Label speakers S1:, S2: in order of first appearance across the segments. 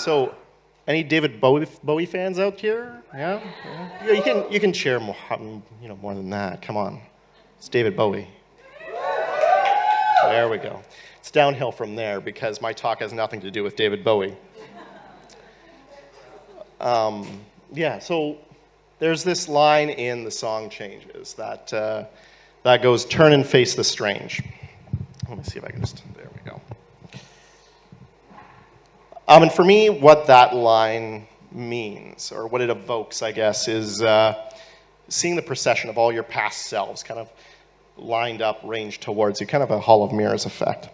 S1: So, any David Bowie fans out here? Yeah? Yeah, you can cheer more, more than that. Come on. It's David Bowie. There we go. It's downhill from there because my talk has nothing to do with David Bowie. So there's this line in the song Changes that goes, "Turn and face the strange." Let me see if I can there we go. And for me, what that line means, or what it evokes, I guess, is seeing the procession of all your past selves kind of lined up, ranged towards you, kind of a hall of mirrors effect.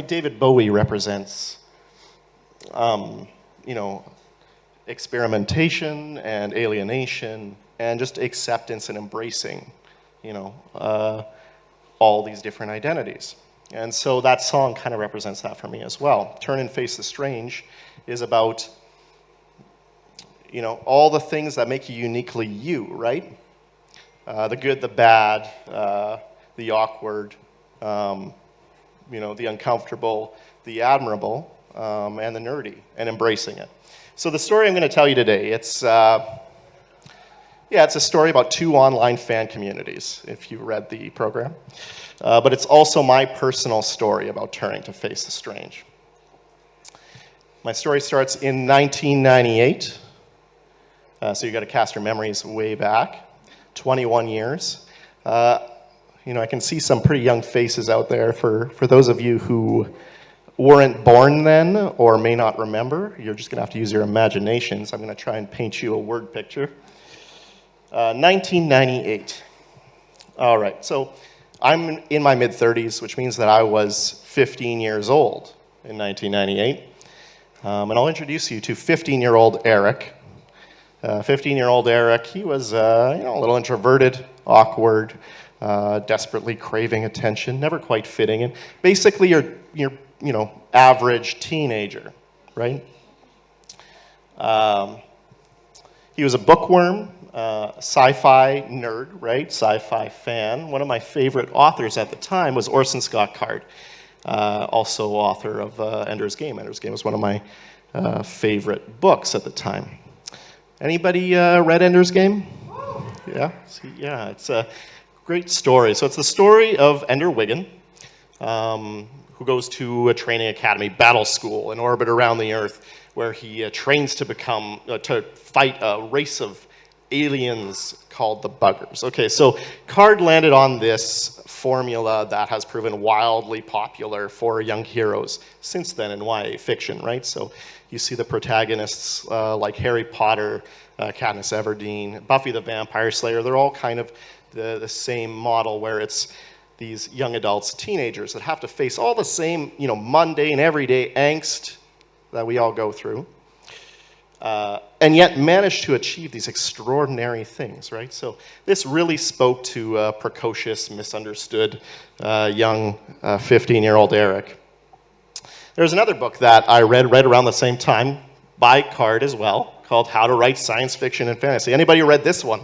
S1: David Bowie represents, experimentation and alienation and just acceptance and embracing, all these different identities. And so that song kind of represents that for me as well. Turn and Face the Strange is about, all the things that make you uniquely you, right? The good, the bad, the awkward, the uncomfortable, the admirable, and the nerdy, and embracing it. So the story I'm going to tell you today, it's a story about two online fan communities, if you read the program. But it's also my personal story about turning to face the strange. My story starts in 1998. So you got to cast your memories way back, 21 years. I can see some pretty young faces out there. For those of you who weren't born then or may not remember, you're just going to have to use your imaginations. I'm going to try and paint you a word picture. 1998. All right, so I'm in my mid-30s, which means that I was 15 years old in 1998. And I'll introduce you to 15-year-old Eric. 15-year-old Eric, he was a little introverted, awkward, desperately craving attention, never quite fitting in. Basically, your average teenager, right? He was a bookworm, sci-fi nerd, right? Sci-fi fan. One of my favorite authors at the time was Orson Scott Card, also author of Ender's Game. Ender's Game was one of my favorite books at the time. Anybody read Ender's Game? Yeah? Yeah, it's a great story. So it's the story of Ender Wiggin, who goes to a training academy, battle school, in orbit around the Earth, where he trains to fight a race of aliens called the Buggers. Okay, so Card landed on this formula that has proven wildly popular for young heroes since then in YA fiction, right? So you see the protagonists like Harry Potter, Katniss Everdeen, Buffy the Vampire Slayer. They're all kind of the same model where it's these young adults, teenagers that have to face all the same, mundane, everyday angst that we all go through, and yet manage to achieve these extraordinary things, right? So this really spoke to precocious, misunderstood, young 15-year-old Eric. There's another book that I read right around the same time, by Card as well, called How to Write Science Fiction and Fantasy. Anybody read this one?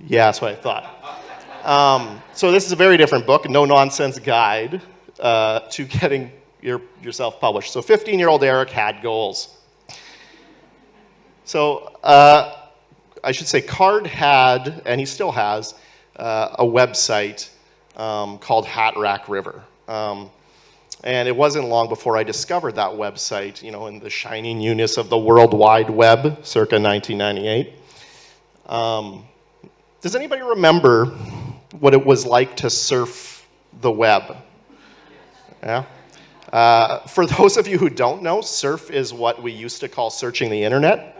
S1: Yeah, that's what I thought. So this is a very different book, a no-nonsense guide to getting yourself published. So 15-year-old Eric had goals. So I should say Card had, and he still has, a website called Hat Rack River. And it wasn't long before I discovered that website, in the shining newness of the World Wide Web, circa 1998. Does anybody remember what it was like to surf the web? Yeah? For those of you who don't know, surf is what we used to call searching the internet.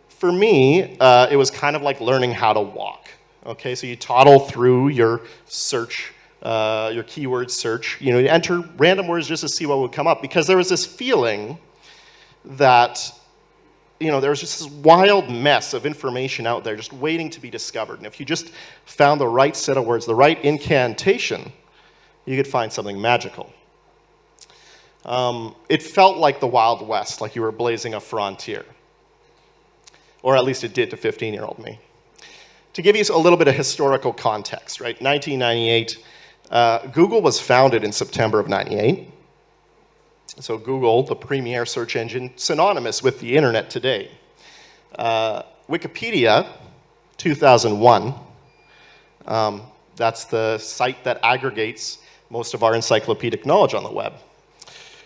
S1: For me, it was kind of like learning how to walk. Okay, so you toddle through your search, your keyword search. You enter random words just to see what would come up, because there was this feeling that there was just this wild mess of information out there just waiting to be discovered. And if you just found the right set of words, the right incantation, you could find something magical. It felt like the Wild West, like you were blazing a frontier. Or at least it did to 15-year-old me. To give you a little bit of historical context, right? 1998, Google was founded in September of 98. So Google, the premier search engine, synonymous with the internet today. Wikipedia, 2001, that's the site that aggregates most of our encyclopedic knowledge on the web.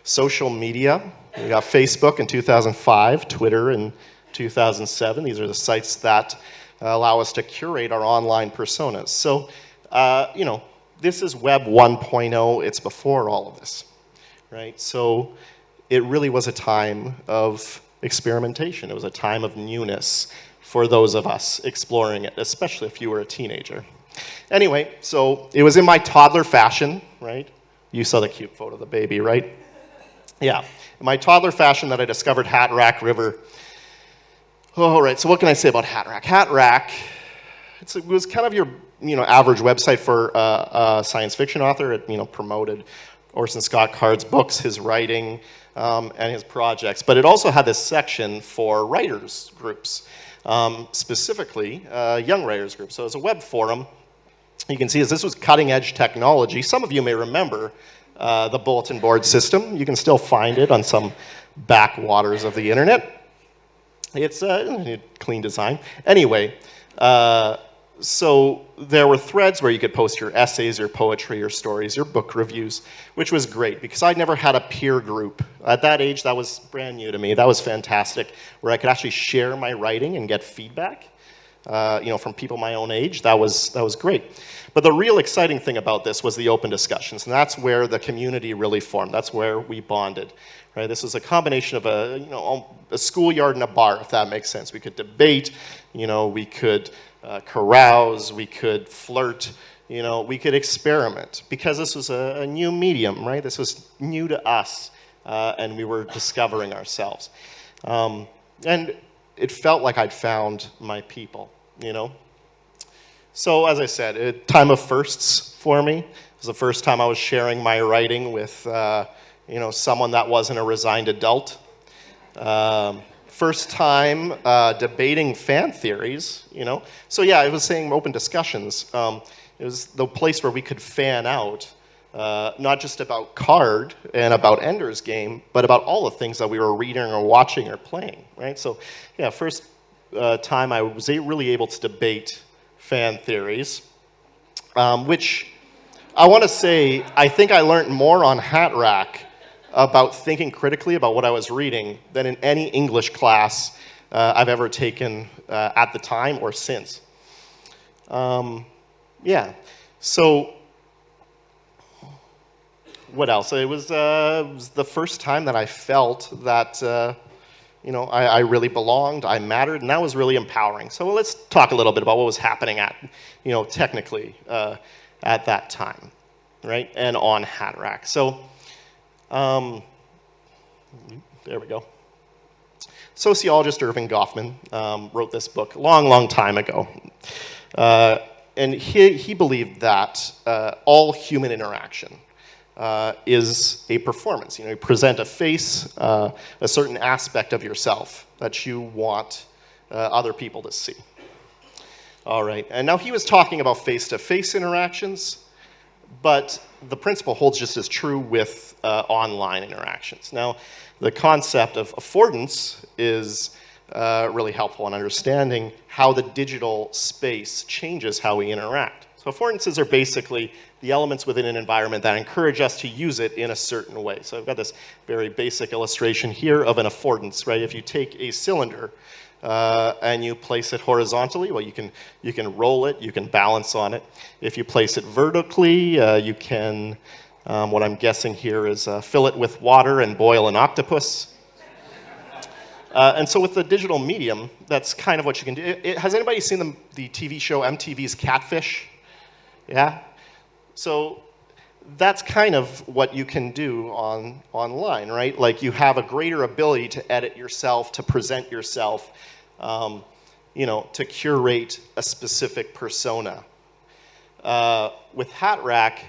S1: Social media, we got Facebook in 2005, Twitter in 2007. These are the sites that allow us to curate our online personas. So, this is Web 1.0. It's before all of this, right? So it really was a time of experimentation. It was a time of newness for those of us exploring it, especially if you were a teenager. Anyway, so it was in my toddler fashion, right? You saw the cute photo of the baby, right? Yeah, in my toddler fashion that I discovered Hat Rack River. All right, so what can I say about Hat Rack? Hat Rack, it was kind of your average website for a science fiction author. It promoted Orson Scott Card's books, his writing, and his projects. But it also had this section for writers groups, specifically young writers groups. So it was a web forum. You can see as this was cutting edge technology. Some of you may remember the bulletin board system. You can still find it on some backwaters of the internet. It's a clean design. Anyway, so there were threads where you could post your essays, your poetry, your stories, your book reviews, which was great because I'd never had a peer group. At that age, that was brand new to me. That was fantastic, where I could actually share my writing and get feedback, from people my own age. That was great. But the real exciting thing about this was the open discussions, and that's where the community really formed. That's where we bonded. Right? This was a combination of a schoolyard and a bar, if that makes sense. We could debate, we could carouse, we could flirt, we could experiment because this was a new medium, right? This was new to us, and we were discovering ourselves. And it felt like I'd found my people, So as I said, a time of firsts for me. It was the first time I was sharing my writing with, someone that wasn't a resigned adult. First time debating fan theories, So yeah, I was saying open discussions. It was the place where we could fan out, not just about Card and about Ender's Game, but about all the things that we were reading or watching or playing, right? So yeah, first time I was really able to debate fan theories, which I want to say, I think I learned more on Hat Rack about thinking critically about what I was reading than in any English class I've ever taken at the time or since. Yeah, so what else? It was the first time that I felt that, I really belonged, I mattered, and that was really empowering. So let's talk a little bit about what was happening technically at that time, right? And on Hat Rack. So, there we go. Sociologist Irving Goffman wrote this book a long, long time ago. And he believed that all human interaction is a performance. You present a face, a certain aspect of yourself that you want other people to see. All right, and now he was talking about face-to-face interactions, but the principle holds just as true with online interactions. Now, the concept of affordance is really helpful in understanding how the digital space changes how we interact. So affordances are basically the elements within an environment that encourage us to use it in a certain way. So I've got this very basic illustration here of an affordance, right? If you take a cylinder and you place it horizontally, well, you can roll it, you can balance on it. If you place it vertically, you can, what I'm guessing here is fill it with water and boil an octopus. And so with the digital medium, that's kind of what you can do. Has anybody seen the TV show MTV's Catfish? Yeah? So that's kind of what you can do online, right? Like you have a greater ability to edit yourself, to present yourself, to curate a specific persona. With Hat Rack,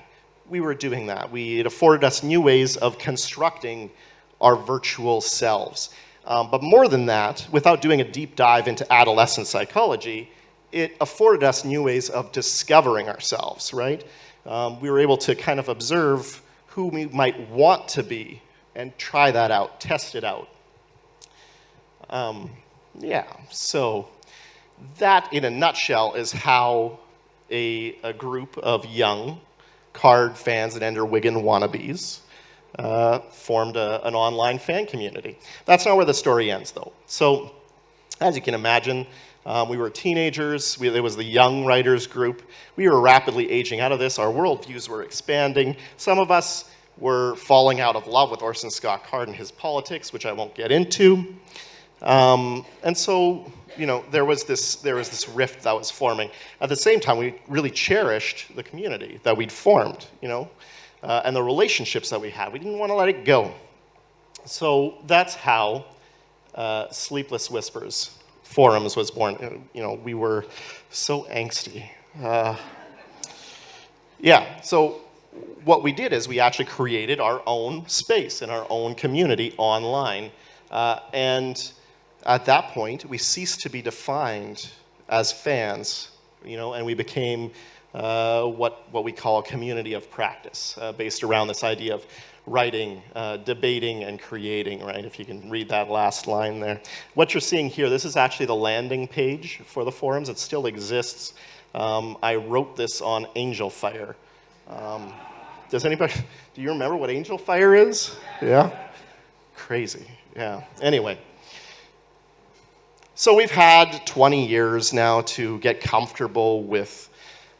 S1: we were doing that. It afforded us new ways of constructing our virtual selves. But more than that, without doing a deep dive into adolescent psychology, it afforded us new ways of discovering ourselves, right? We were able to kind of observe who we might want to be and try that out, test it out. Yeah, so that in a nutshell is how a group of young card fans and Ender Wiggin wannabes formed an online fan community. That's not where the story ends, though. So, as you can imagine, we were teenagers. There was the young writers group. We were rapidly aging out of this. Our worldviews were expanding. Some of us were falling out of love with Orson Scott Card and his politics, which I won't get into. And so, you know, there was this rift that was forming. At the same time, we really cherished the community that we'd formed, you know, and the relationships that we had. We didn't want to let it go. So that's how Sleepless Whispers forums was born. You know, we were so angsty. Yeah, so what we did is we actually created our own space and our own community online. And at that point, we ceased to be defined as fans, you know, and we became what we call a community of practice, based around this idea of writing, debating, and creating, right? If you can read that last line there. What you're seeing here, this is actually the landing page for the forums. It still exists. I wrote this on Angel Fire. Does anybody, do you remember what Angel Fire is? Yeah? Crazy, yeah. Anyway. So we've had 20 years now to get comfortable with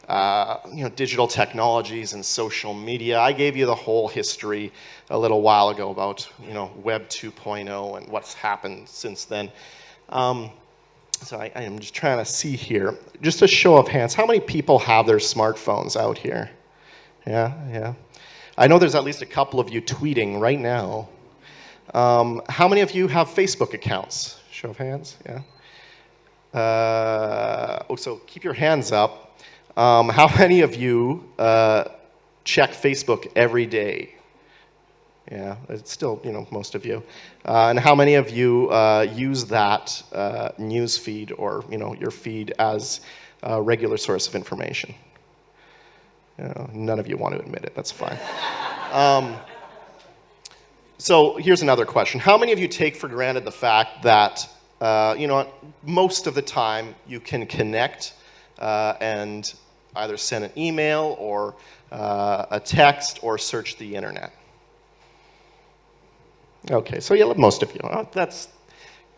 S1: you know, digital technologies and social media. I gave you the whole history a little while ago about, you know, Web 2.0 and what's happened since then. So I am just trying to see here, just a show of hands, how many people have their smartphones out here? Yeah, yeah. I know there's at least a couple of you tweeting right now. How many of you have Facebook accounts? Show of hands, yeah. Oh, so keep your hands up. How many of you check Facebook every day? Yeah, it's still, you know, most of you. And how many of you use that news feed or, you know, your feed as a regular source of information? You know, none of you want to admit it, that's fine. So here's another question. How many of you take for granted the fact that, you know, most of the time you can connect and either send an email or a text or search the internet? Okay, so yeah, most of you. Oh, that's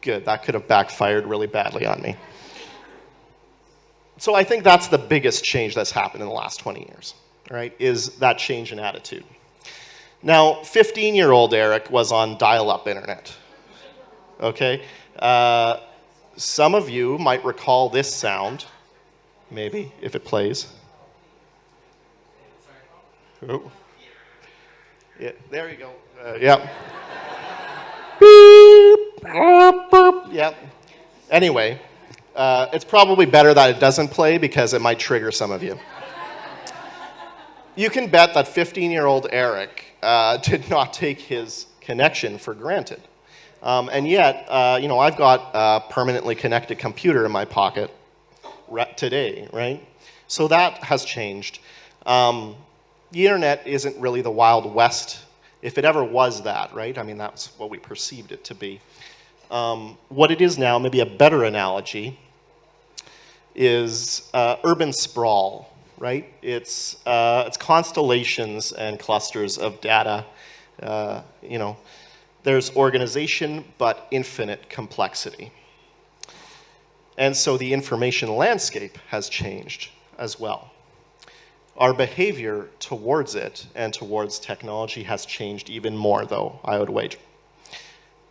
S1: good. That could have backfired really badly on me. So I think that's the biggest change that's happened in the last 20 years, right, is that change in attitude. Now, 15-year-old Eric was on dial-up internet, okay? Some of you might recall this sound, maybe, if it plays. Oh. Yeah, there you go. Yeah. Beep, boop, boop. Yeah. Anyway, it's probably better that it doesn't play because it might trigger some of you. You can bet that 15-year-old Eric did not take his connection for granted. And yet, you know, I've got a permanently connected computer in my pocket today, right? So that has changed. The internet isn't really the Wild West, if it ever was that, right? I mean, that's what we perceived it to be. What it is now, maybe a better analogy, is urban sprawl, right? It's constellations and clusters of data. You know, there's organization, but infinite complexity. And so the information landscape has changed as well. Our behavior towards it and towards technology has changed even more, though, I would wager.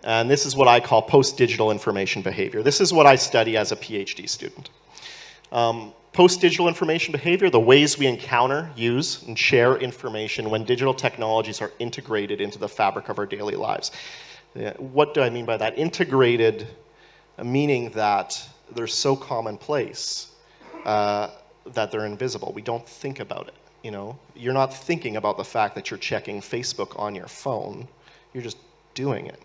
S1: And this is what I call post-digital information behavior. This is what I study as a PhD student. Post-digital information behavior, the ways we encounter, use, and share information when digital technologies are integrated into the fabric of our daily lives. What do I mean by that? Integrated, meaning that they're so commonplace that they're invisible. We don't think about it, you know? You're not thinking about the fact that you're checking Facebook on your phone. You're just doing it.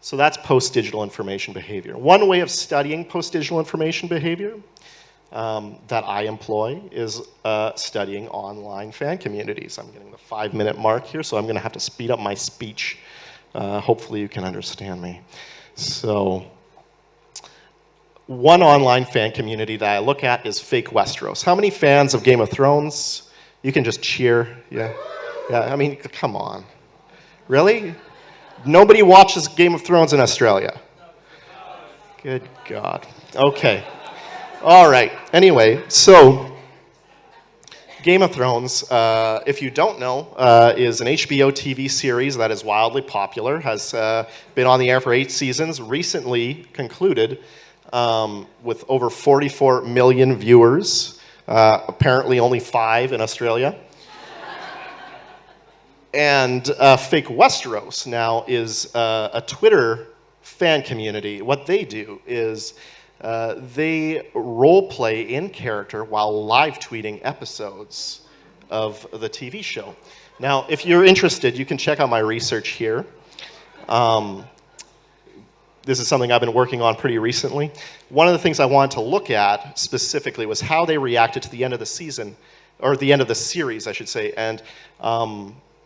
S1: So that's post-digital information behavior. One way of studying post-digital information behavior that I employ is studying online fan communities. I'm getting the 5-minute mark here, so I'm going to have to speed up my speech. Hopefully you can understand me. So, one online fan community that I look at is Fake Westeros. How many fans of Game of Thrones? You can just cheer. Yeah. Yeah, I mean, come on. Really? Nobody watches Game of Thrones in Australia. Good God. Okay. All right. Anyway, so Game of Thrones, if you don't know, is an HBO TV series that is wildly popular, has been on the air for 8 seasons, recently concluded with over 44 million viewers, apparently only 5 in Australia. And Fake Westeros now is a Twitter fan community. What they do is they role play in character while live tweeting episodes of the TV show. Now, if you're interested, you can check out my research here. This is something I've been working on pretty recently. One of the things I wanted to look at specifically was how they reacted to the end of the season, or the end of the series, I should say, and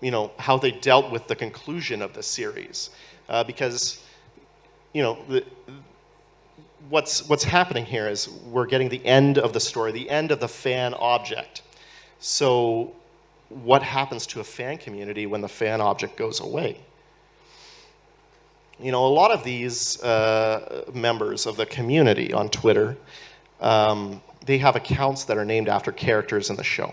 S1: you know, how they dealt with the conclusion of the series. Because, you know, what's happening here is we're getting the end of the story, the end of the fan object. So what happens to a fan community when the fan object goes away? You know, a lot of these members of the community on Twitter, they have accounts that are named after characters in the show.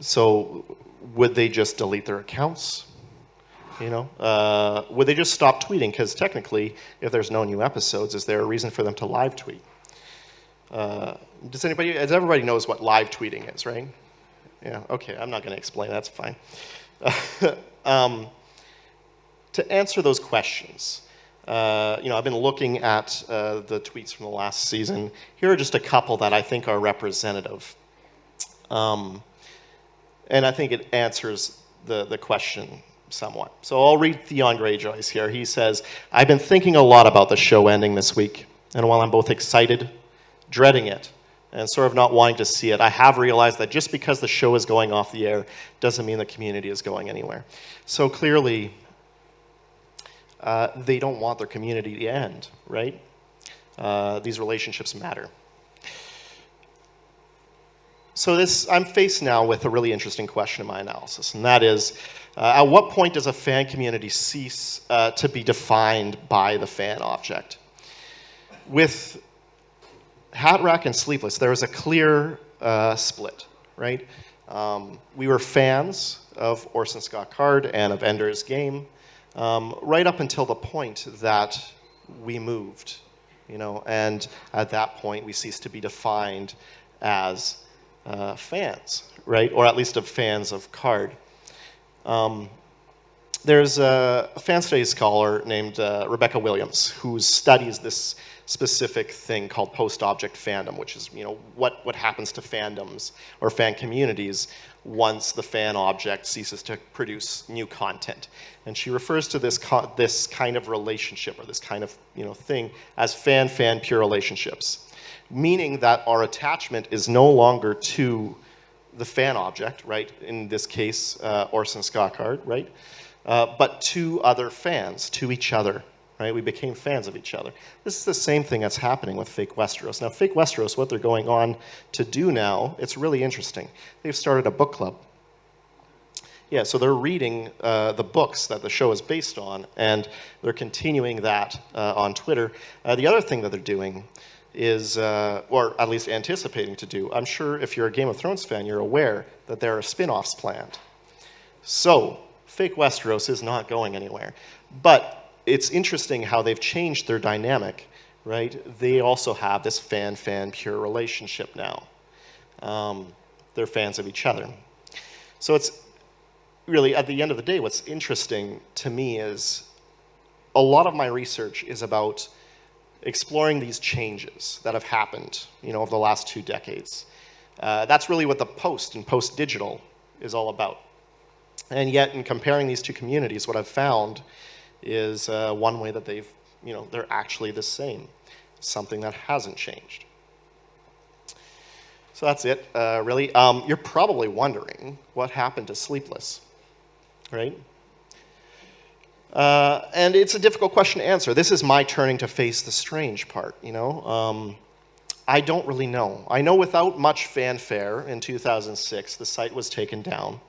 S1: So would they just delete their accounts? You know, would they just stop tweeting? Because technically, if there's no new episodes, is there a reason for them to live tweet? Does everybody knows what live tweeting is, right? Yeah, okay, I'm not going to explain, that's fine. To answer those questions, you know, I've been looking at the tweets from the last season. Here are just a couple that I think are representative. And I think it answers the question somewhat. So I'll read Theon Greyjoy's here. He says, I've been thinking a lot about the show ending this week, and while I'm both excited, dreading it, and sort of not wanting to see it, I have realized that just because the show is going off the air doesn't mean the community is going anywhere. So clearly, they don't want their community to end, right? These relationships matter. So I'm faced now with a really interesting question in my analysis, and that is, at what point does a fan community cease to be defined by the fan object? With Hat Rack and Sleepless, there was a clear split, right? We were fans of Orson Scott Card and of Ender's Game, right up until the point that we moved, you know, and at that point we ceased to be defined as fans, right? Or at least of fans of Card. There's a fan studies scholar named Rebecca Williams who studies this specific thing called post-object fandom, which is, you know, what happens to fandoms or fan communities once the fan object ceases to produce new content. And she refers to this kind of relationship, or this kind of, you know, thing, as fan-fan pure relationships, meaning that our attachment is no longer to the fan object, right? In this case, Orson Scott Card, right? But to other fans, to each other, right? We became fans of each other. This is the same thing that's happening with Fake Westeros. Now, Fake Westeros, what they're going on to do now, it's really interesting. They've started a book club. Yeah, so they're reading the books that the show is based on, and they're continuing that on Twitter. The other thing that they're doing is, or at least anticipating to do, I'm sure if you're a Game of Thrones fan, you're aware that there are spin-offs planned. So, Fake Westeros is not going anywhere. But it's interesting how they've changed their dynamic, right? They also have this fan-fan pure relationship now. They're fans of each other. So it's really, at the end of the day, what's interesting to me is a lot of my research is about exploring these changes that have happened, you know, over the last 2 decades. That's really what the post and post-digital is all about. And yet, in comparing these two communities, what I've found is one way that they're actually the same, something that hasn't changed. So that's it, really. You're probably wondering what happened to Sleepless, right? And it's a difficult question to answer. This is my turning to face the strange part, you know? I don't really know. I know without much fanfare in 2006, the site was taken down.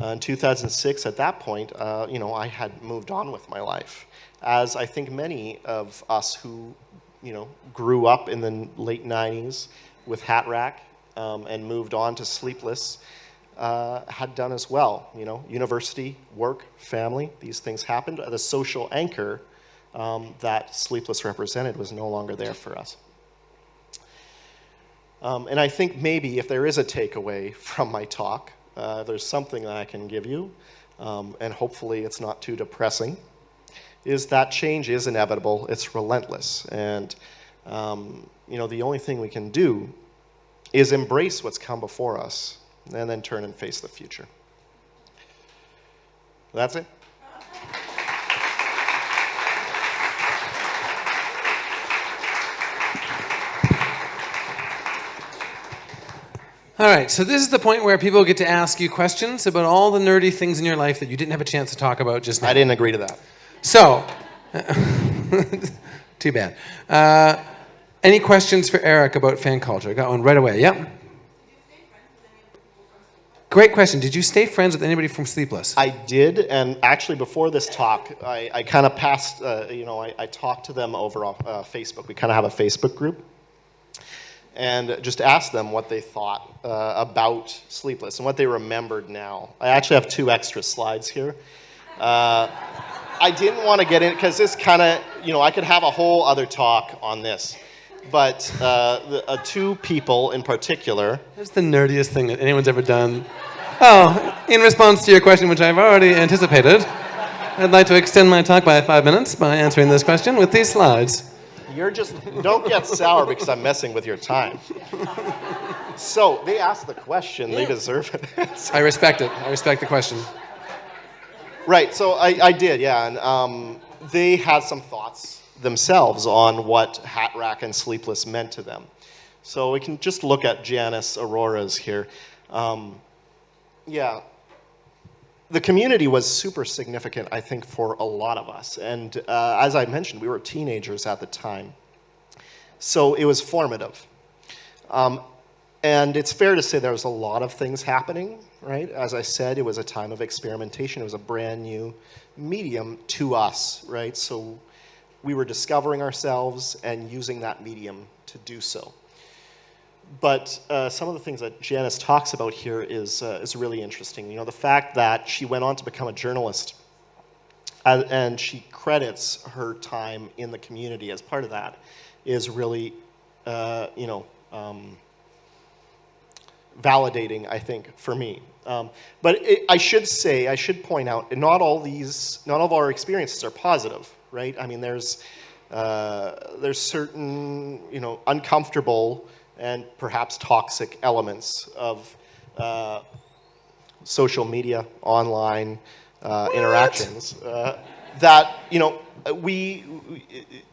S1: In 2006, at that point, you know, I had moved on with my life, as I think many of us who, you know, grew up in the late 90s with Hat Rack and moved on to Sleepless had done as well. You know, university, work, family, these things happened. The social anchor that Sleepless represented was no longer there for us. And I think maybe if there is a takeaway from my talk, there's something that I can give you, and hopefully it's not too depressing, is that change is inevitable, it's relentless, and you know, the only thing we can do is embrace what's come before us, and then turn and face the future. That's it.
S2: All right, so this is the point where people get to ask you questions about all the nerdy things in your life that you didn't have a chance to talk about just now.
S1: I didn't agree to that.
S2: So, too bad. Any questions for Eric about fan culture? Got one right away, yep. Great question. Did you stay friends with anybody from Sleepless?
S1: I did, and actually before this talk, I kind of passed, you know, I talked to them over Facebook. We kind of have a Facebook group. And just asked them what they thought about Sleepless and what they remembered now. I actually have 2 extra slides here. I didn't want to get in, because this kind of, you know, I could have a whole other talk on this. But 2 people in particular.
S2: That's the nerdiest thing that anyone's ever done. Oh, in response to your question, which I've already anticipated, I'd like to extend my talk by 5 minutes by answering this question with these slides.
S1: You're just, don't get sour because I'm messing with your time. So, they asked the question, they deserve it.
S2: I respect it. I respect the question.
S1: Right, so I did, yeah, and they had some thoughts themselves on what Hat Rack and Sleepless meant to them. So we can just look at Janice Aurora's here. Yeah, the community was super significant, I think, for a lot of us. And as I mentioned, we were teenagers at the time. So it was formative. And it's fair to say there was a lot of things happening, right? As I said, it was a time of experimentation. It was a brand new medium to us, right? So we were discovering ourselves and using that medium to do so. But some of the things that Janice talks about here is really interesting. You know, the fact that she went on to become a journalist, and she credits her time in the community as part of that, is really, you know, validating, I think, for me. But I should point out, not all of our experiences are positive, right? I mean, there's certain, you know, uncomfortable and perhaps toxic elements of social media, online interactions that, you know, we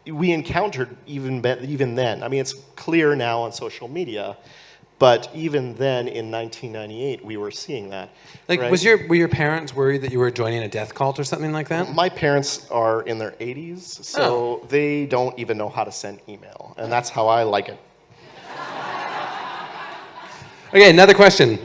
S1: encountered even then. I mean, it's clear now on social media, but even then in 1998, we were seeing that.
S2: Like,
S1: right?
S2: were your parents worried that you were joining a death cult or something like that?
S1: My parents are in their 80s, so they don't even know how to send email, and that's how I like it.
S2: Okay, another question.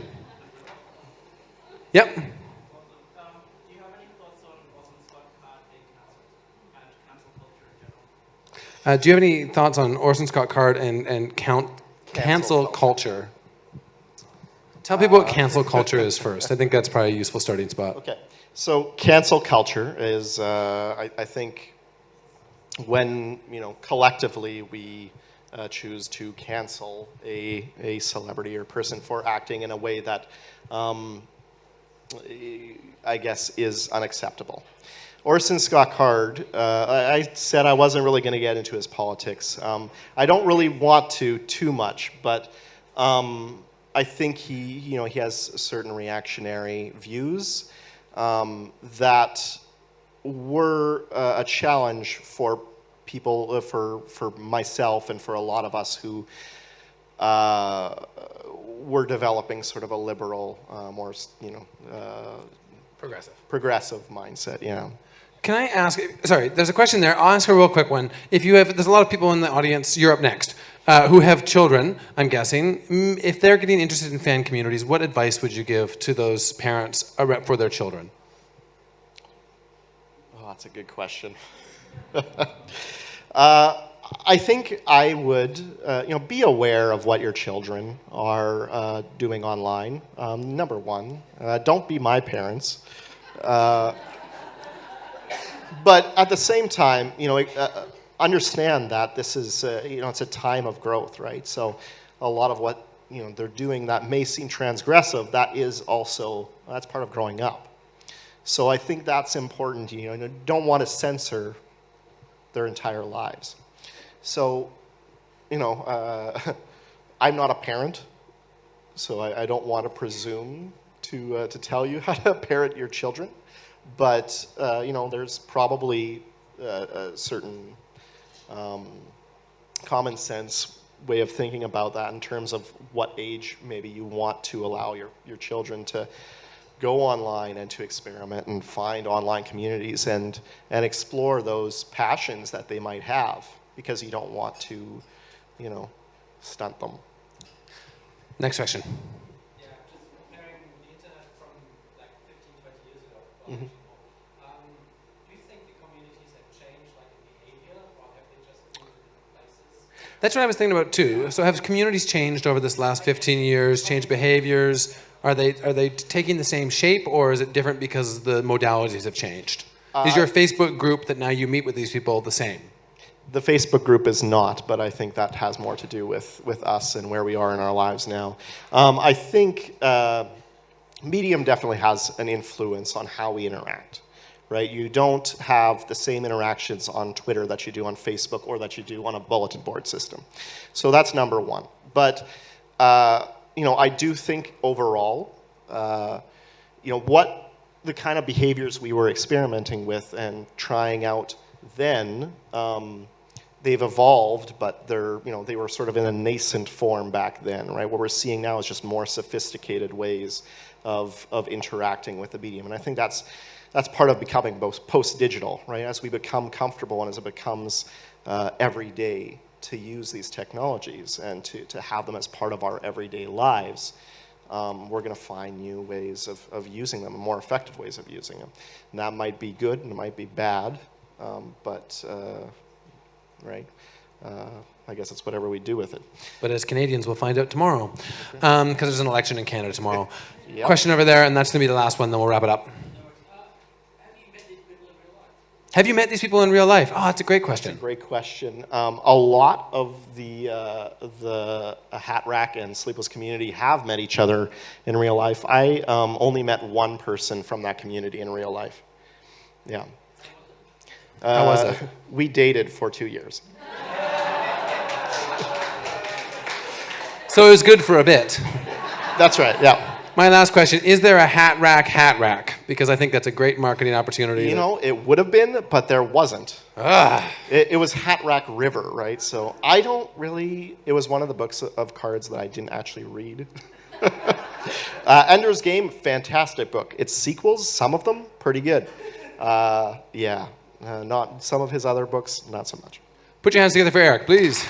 S2: Yep.
S3: Do you have any thoughts on Orson Scott Card being cancelled and cancel culture in general?
S2: Do you have any thoughts on Orson Scott Card and cancel culture? Tell people what cancel culture is first. I think that's probably a useful starting spot.
S1: Okay, so cancel culture is, I think, when, you know, collectively we choose to cancel a celebrity or person for acting in a way that I guess is unacceptable. Orson Scott Card, I said I wasn't really going to get into his politics. I don't really want to too much, but I think he has certain reactionary views that were a challenge for people, for myself and for a lot of us who we're developing sort of a liberal, more, progressive mindset. Yeah.
S2: Can I ask, sorry, there's a question there. I'll ask her a real quick one. If you have, there's a lot of people in the audience, you're up next, who have children, I'm guessing. If they're getting interested in fan communities, what advice would you give to those parents for their children?
S1: Oh, that's a good question. I think I would, be aware of what your children are doing online. Number one, don't be my parents. But at the same time, understand that this is, it's a time of growth, right? So a lot of what, they're doing that may seem transgressive, that is also, that's part of growing up. So I think that's important. Don't want to censor their entire lives. So, I'm not a parent, so I don't want to presume to tell you how to parent your children. But, there's probably a certain common sense way of thinking about that in terms of what age maybe you want to allow your children to go online and to experiment and find online communities and explore those passions that they might have, because you don't want to, stunt them.
S2: Next question.
S3: Yeah, just comparing the internet from like 15, 20 years ago.
S1: Mm-hmm.
S3: Do you think the communities have changed like in behavior, or have they just moved to different places?
S2: That's what I was thinking about too. So have communities changed over this last 15 years, changed behaviors? Are they taking the same shape, or is it different because the modalities have changed? Is your Facebook group that now you meet with these people the same?
S1: The Facebook group is not, but I think that has more to do with us and where we are in our lives now. I think Medium definitely has an influence on how we interact, right? You don't have the same interactions on Twitter that you do on Facebook or that you do on a bulletin board system. So that's number one. But, I do think overall, what the kind of behaviors we were experimenting with and trying out then, they've evolved, but they were sort of in a nascent form back then, right? What we're seeing now is just more sophisticated ways of interacting with the medium. And I think that's part of becoming post-digital, right? As we become comfortable and as it becomes everyday to use these technologies and to have them as part of our everyday lives, we're going to find new ways of using them, more effective ways of using them. And that might be good and it might be bad, but right? I guess it's whatever we do with it.
S2: But as Canadians, we'll find out tomorrow, because there's an election in Canada tomorrow.
S1: Yep.
S2: Question over there, and that's going to be the last one, then we'll wrap it up. Have you met these people in real life? Oh, that's a great question.
S1: That's a great question. A lot of the Hat Rack and Sleepless community have met each other in real life. I only met one person from that community in real life. Yeah.
S2: How was it?
S1: We dated for 2 years.
S2: So it was good for a bit.
S1: That's right, yeah.
S2: My last question, is there a hat rack? Because I think that's a great marketing opportunity.
S1: It would have been, but there wasn't.
S2: Ah.
S1: It was Hat Rack River, right? So I don't really, it was one of the books of cards that I didn't actually read. Ender's Game, fantastic book. Its sequels, some of them, pretty good. Not some of his other books, not so much.
S2: Put your hands together for Eric, please.